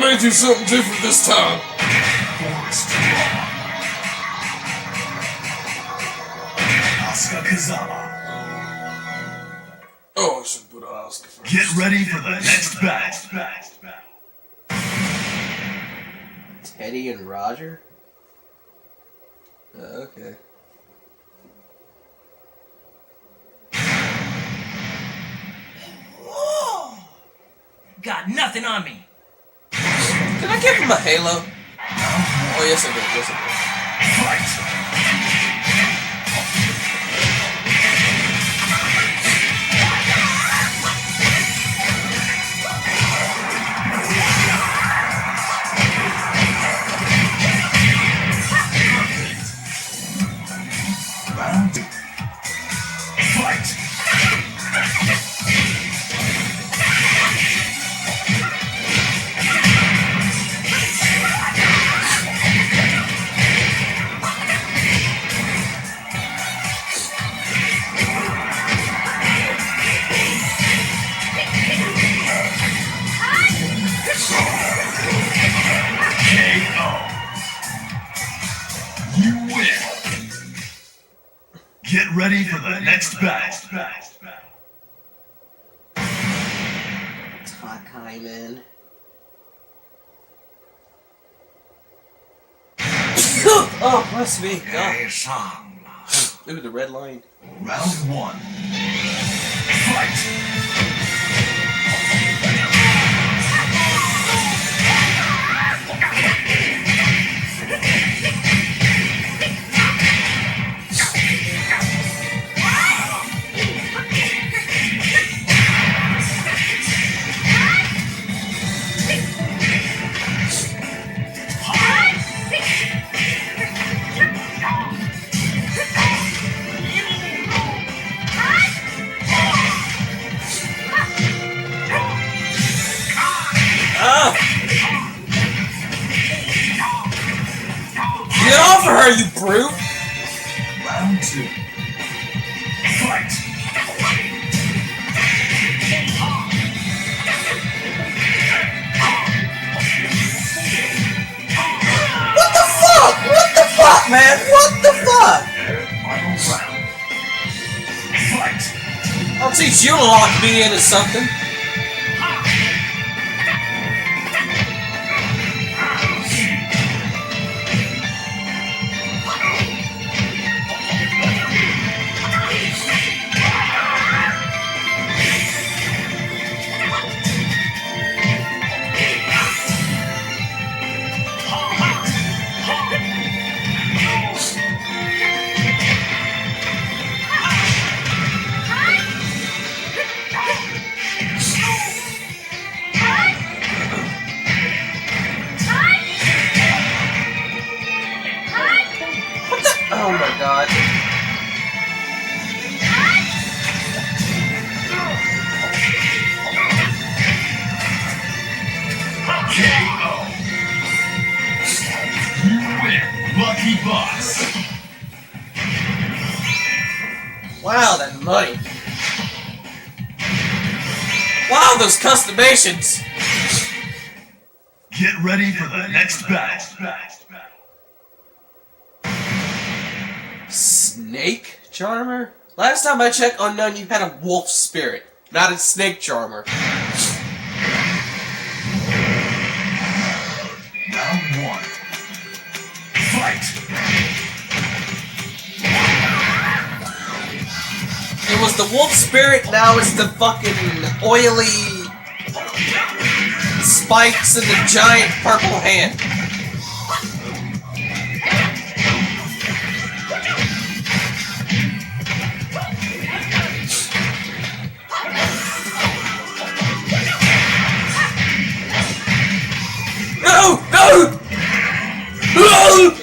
may do something different this time. Asuka Kazama. Oh, I should put Asuka first. Get ready for the next battle. Teddy and Roger? Okay. Whoa! Got nothing on me. Did I give him a halo? Oh, yes I did. Yes I did. Fight! Round 2. Fight! You win. Get ready for the next battle. Takai, man. Oh, bless me. Oh. Ooh, the red line. Round 1. Fight! Get off of her, you brute! Round 2. Fight! What the fuck? What the fuck, man? What the fuck? Final round. Fight! I'll teach you to lock me into something. Oh my god. KO. You win. Lucky Boss. Wow, that money. Wow, those customations. Get ready for the next battle. Snake Charmer? Last time I checked on Nun, you had a wolf spirit, not a snake charmer. Round 1. Fight! It was the wolf spirit, now it's the fucking oily spikes and the giant purple hand. No! No! No!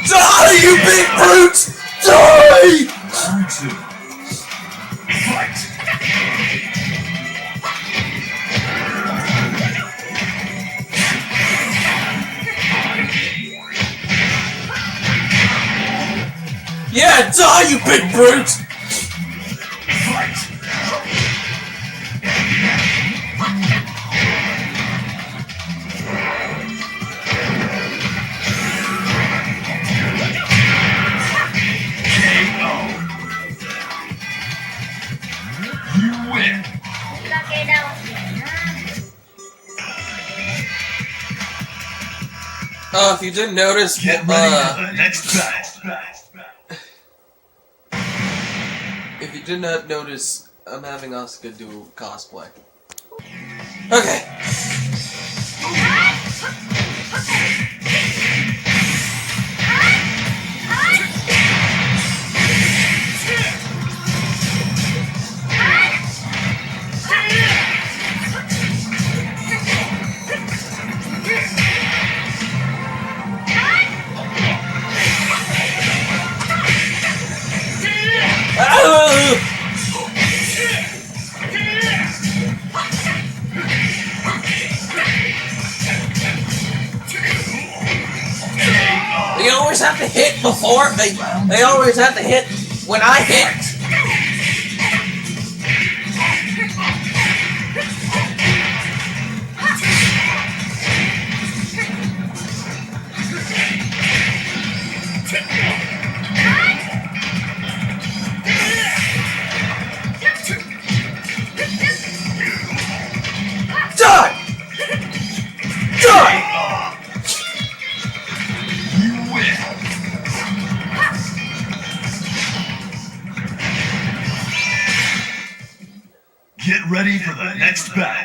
Die, you big brute! Die! Round 2. Fight! Yeah, die, you big brute! Fight! Oh, if you didn't notice, Get ready for the next battle. if you did not notice, I'm having Asuka do cosplay. Okay. They always have to hit before they always have to hit when I hit. Die! Die! Get ready for the next battle.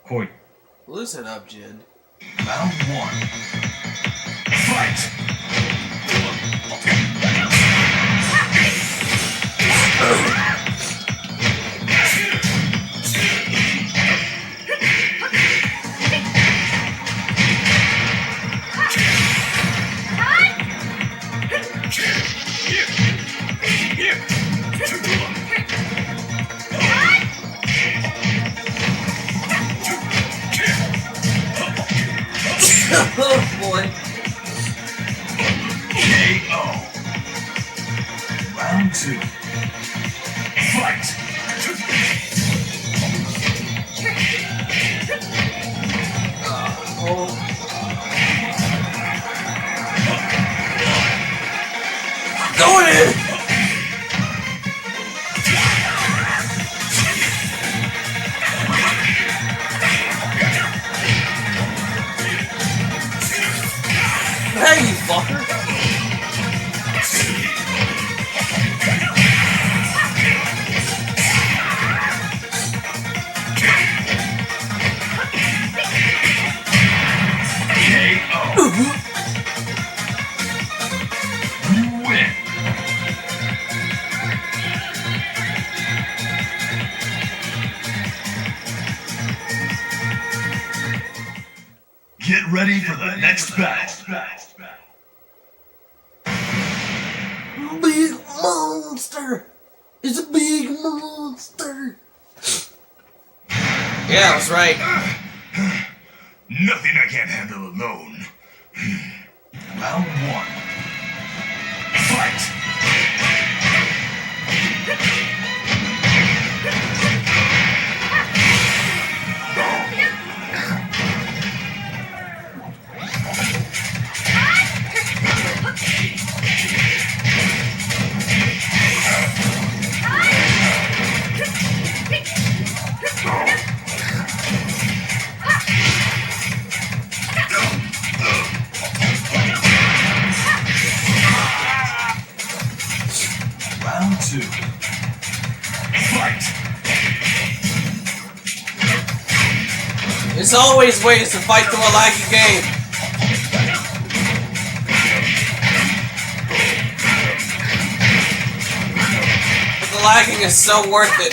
Hoi. Listen up, Jin. Round 1. Fight! Oh boy. KO. Round 2. Fight! Oh. Go in! Hey, you fucker! KO. You win. Get ready for the next battle. Big monster! It's a big monster! Yeah, that's right. Nothing I can't handle alone. Round 1. Fight! Round 2. Fight! There's always ways to fight through a laggy game. But the lagging is so worth it.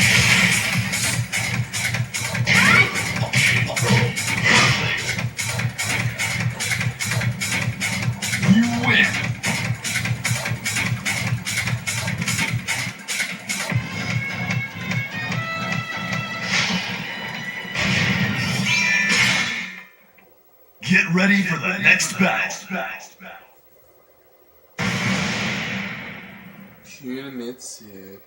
You win. Get ready for the next battle. Kunimitsu.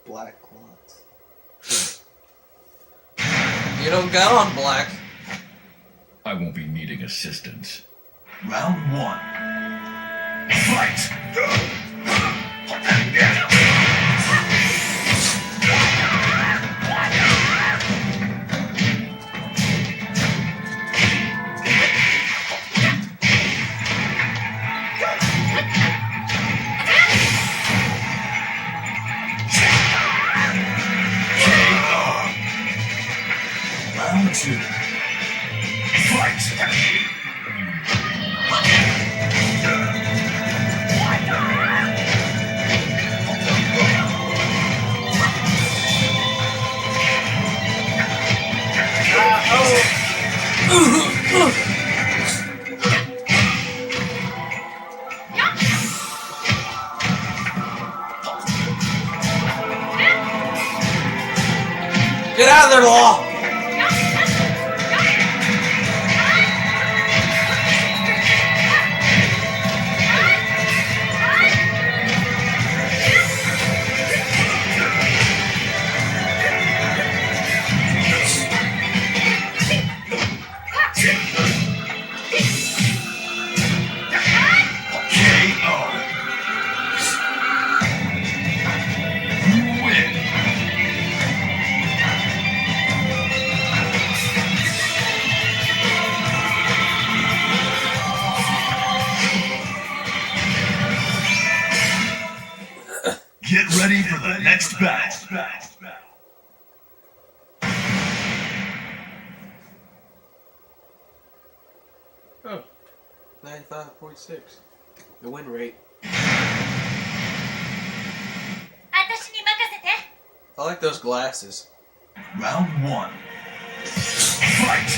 Black clots. You don't go on black. I won't be needing assistance. Round 1. Fight! Round 2. Fight! Get out of there, Law! Get ready for the next battle. Oh. 95.6. The win rate. 私に任せて。 I like those glasses. Round 1. Fight!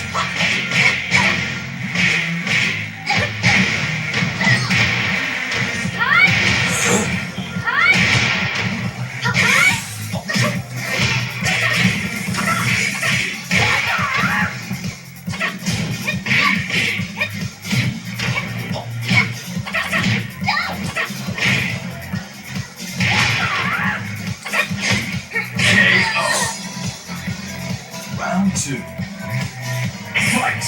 Round 2. Fight!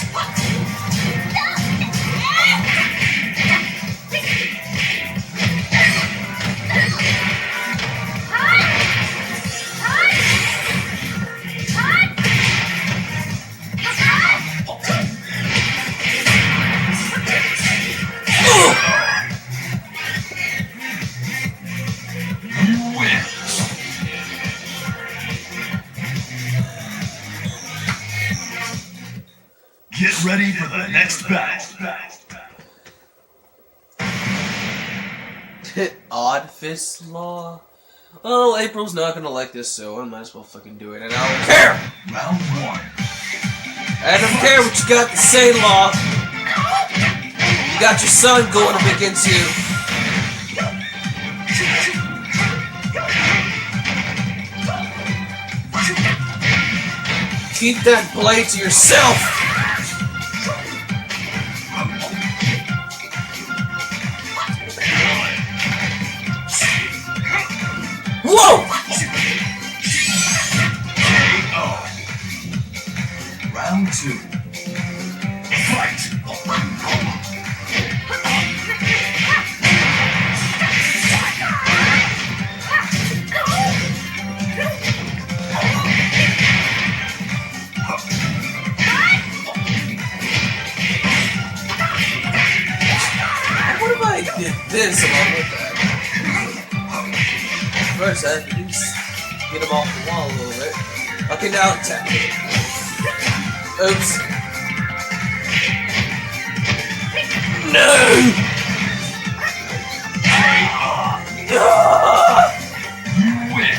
You win! Get ready for the next battle. Odd Fist Law. Oh, April's not gonna like this, so I might as well fucking do it. And I don't care! Round 1. I don't care what you got to say, Law. You got your son going up against you. Keep that blade to yourself. Whoa! KO. Round 2. Fight! What if I did this along with that? First, I have to get him off the wall a little bit. Okay, now attack. Oops. No! You win!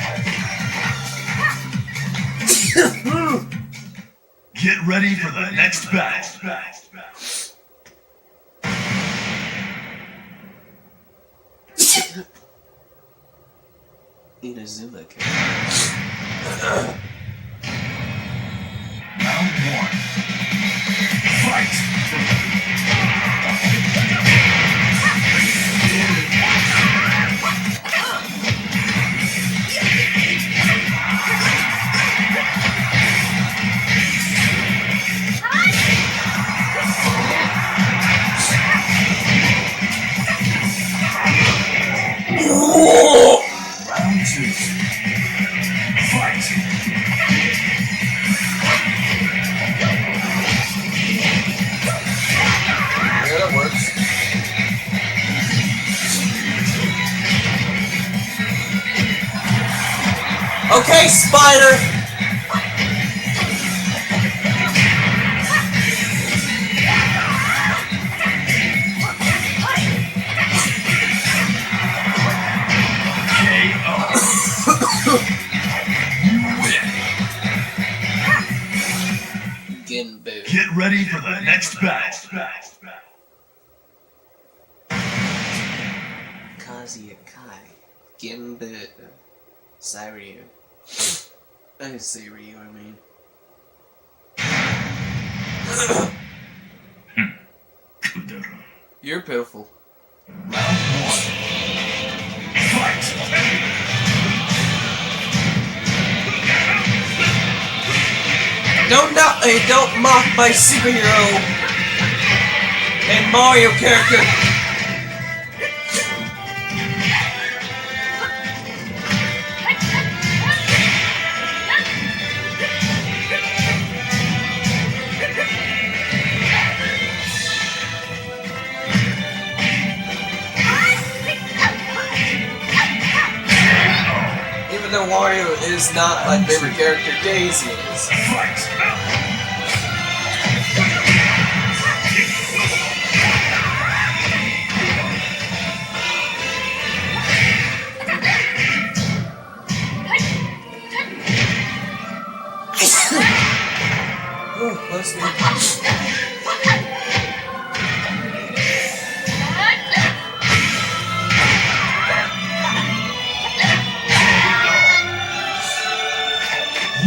Get ready for the next battle. Inazuma kid. Round 1. Fight! Okay, Spider! Ginbu. Get ready for the next battle. Kazuya Kai. Ginbu. Sairyu. I say Ryu, I mean. Kudera. You're pitiful. Round 1. Fight! Don't mock my superhero and Mario character. Even though Wario is not my favorite character, Daisy is. Fight! Oh, bless me.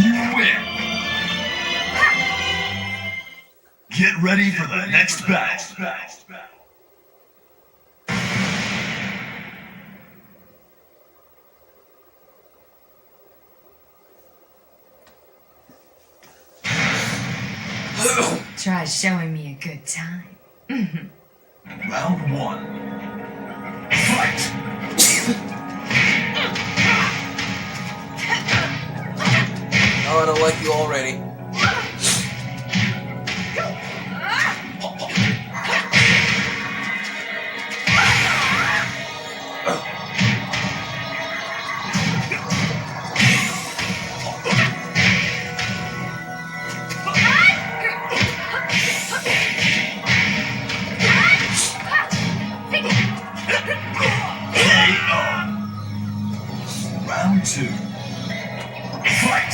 You win! Get ready for the next battle. Try showing me a good time. Round 1. Fight! Oh, I don't like you already. Round 2. Fight!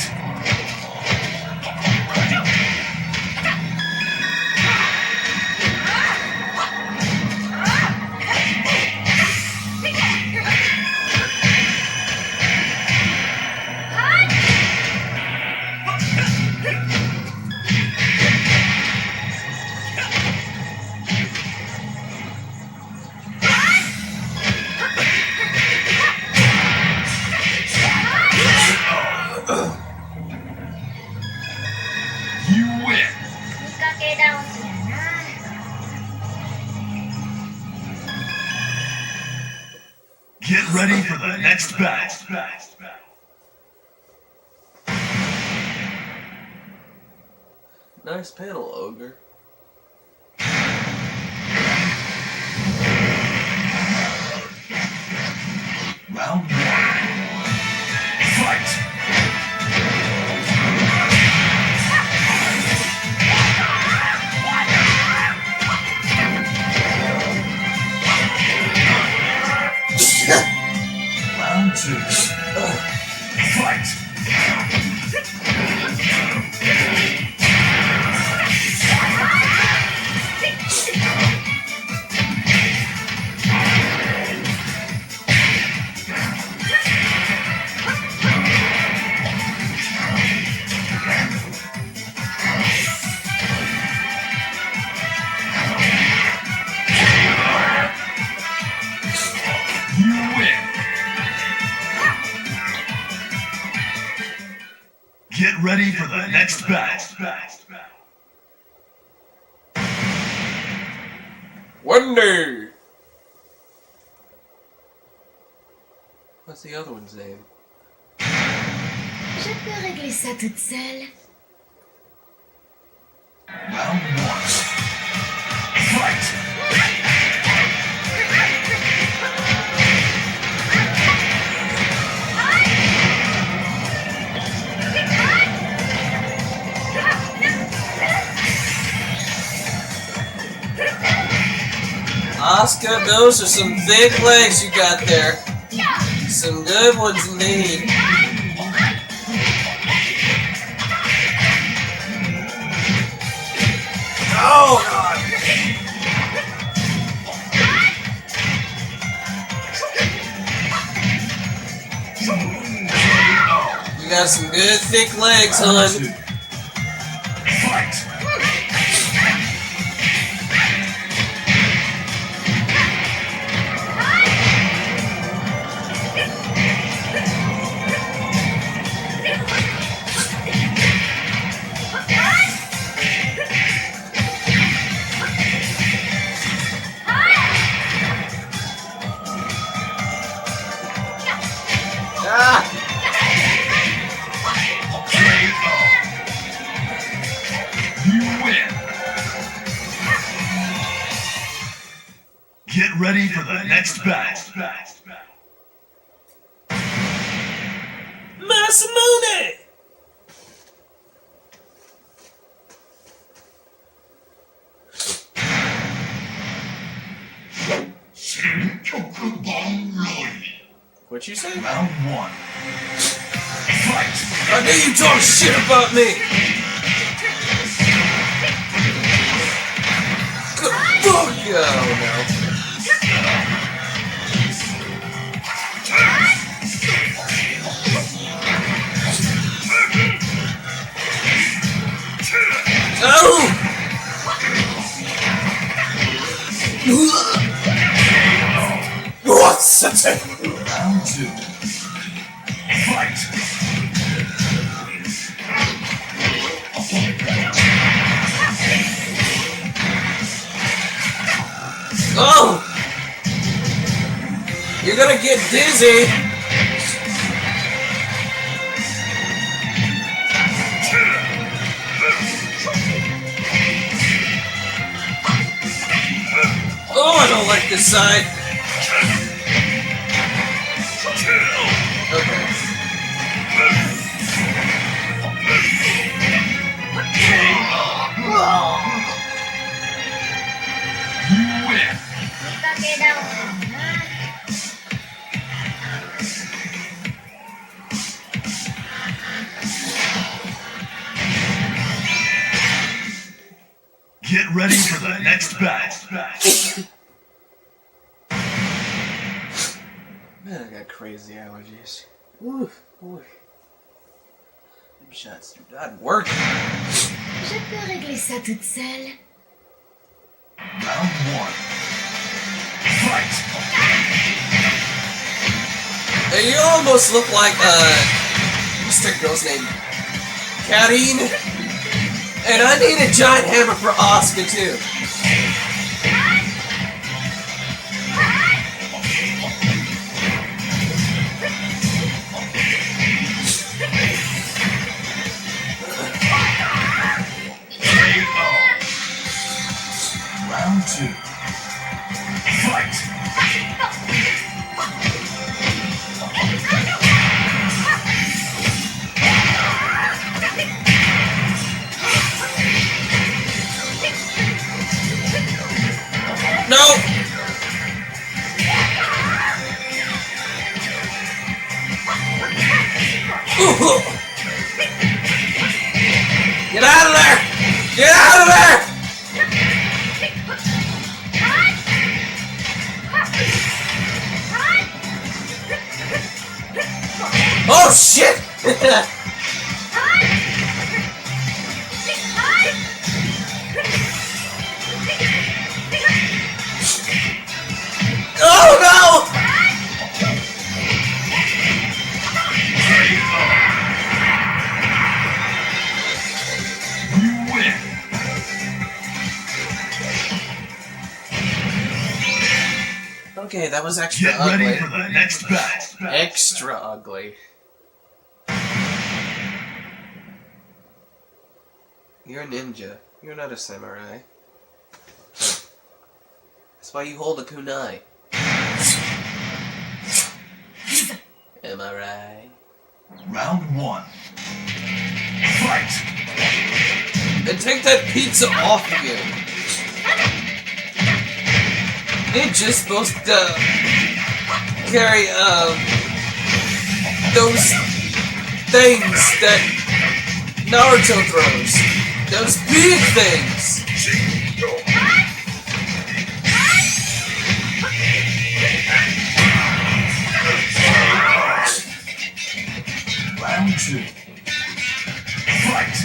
You win! 見かけ倒しやな。 Get ready for the next battle. Nice panel, Ogre. Round 1. Fight! Round 2. Fight! You win! Get ready for the next battle. Wendy! What's the other one's name? Je peux régler ça toute seule. Round 1. Fight! Asuka, those are some thick legs you got there. Some good ones indeed. Oh god! You got some good thick legs, hon. Fight! Ah! You win. Get ready for the next battle. Masamune! What you say? Round one. Fight! I knew you talk shit about me! Good fuck! Oh no! What's that? Round two. Fight! Oh! You're gonna get dizzy! Oh, I don't like this side! Okay. You win. 追いかけ倒すよな。Get ready for the next battle. Man, I got crazy allergies. Oof, boy. Them shots do not work. Je peux régler ça toute seule. Round one. Fight! Hey, you almost look like, what's that girl's name? Karine? And I need a giant hammer for Asuka, too. Round two. Fight! No! Ooh. Get out of there! Get out of there! Oh shit! Oh no! You win. Okay, that was extra Get ready ugly. for the next battle. Extra ugly. You're a ninja. You're not a samurai. That's why you hold a kunai. Am I right? Round one. Fight! And take that pizza off of you. ninjas supposed to carry those things that Naruto throws. Those big things. Round 2. Fight!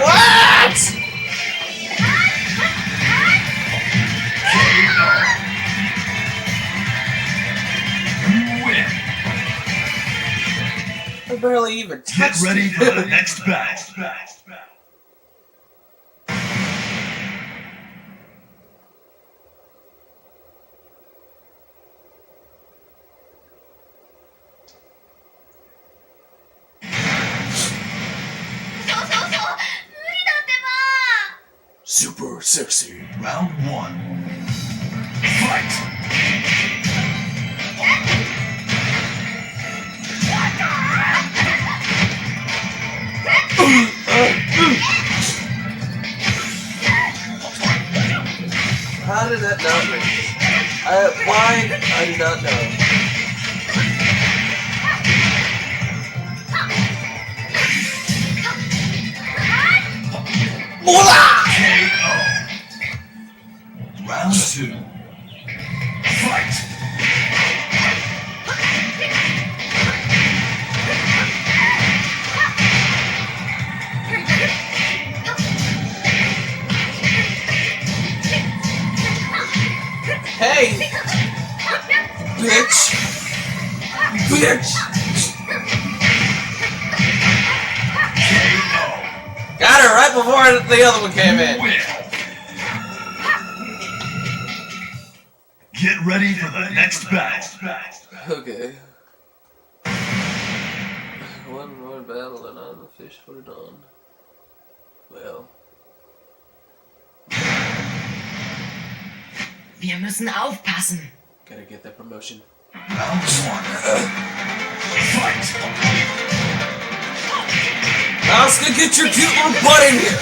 What? You win. I barely even Get touched ready it. for the next battle. Super sexy. Round 1. Fight! How did that not work? Why? I do not know. KO. Round 2. Fight! Hey! Bitch! Bitch! KO. Got her right before the other one came in. Win. Get ready for the next battle. Okay. One more battle and I'm officially done. Well. Wir müssen aufpassen. Gotta get that promotion. Round 1. Fight! Asuka, get your cute little butt in here!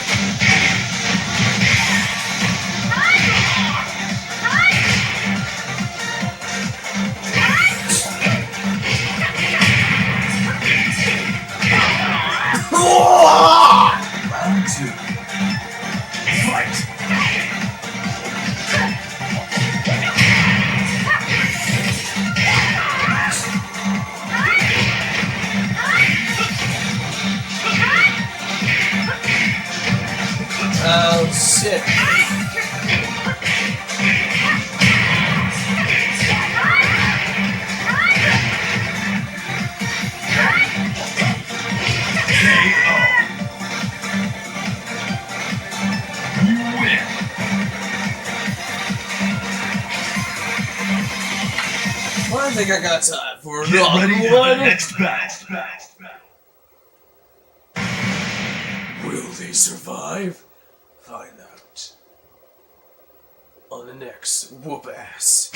Round 2. Fight! Oh shit. KO. You win. Well, I think I got time for Get ready for the one. next battle. Will they survive? Find out. On the next Whoop Ass.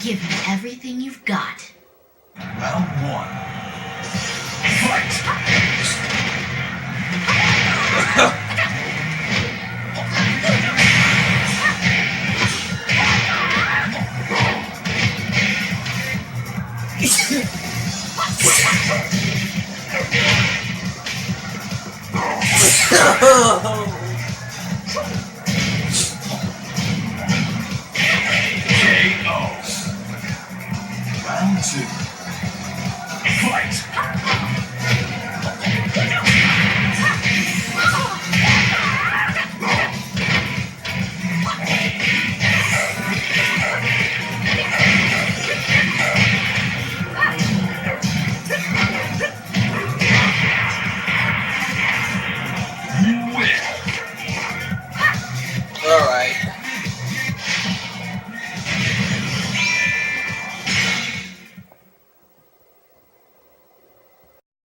Give me everything you've got. Round 1. Fight! KO. Round 2. Fight!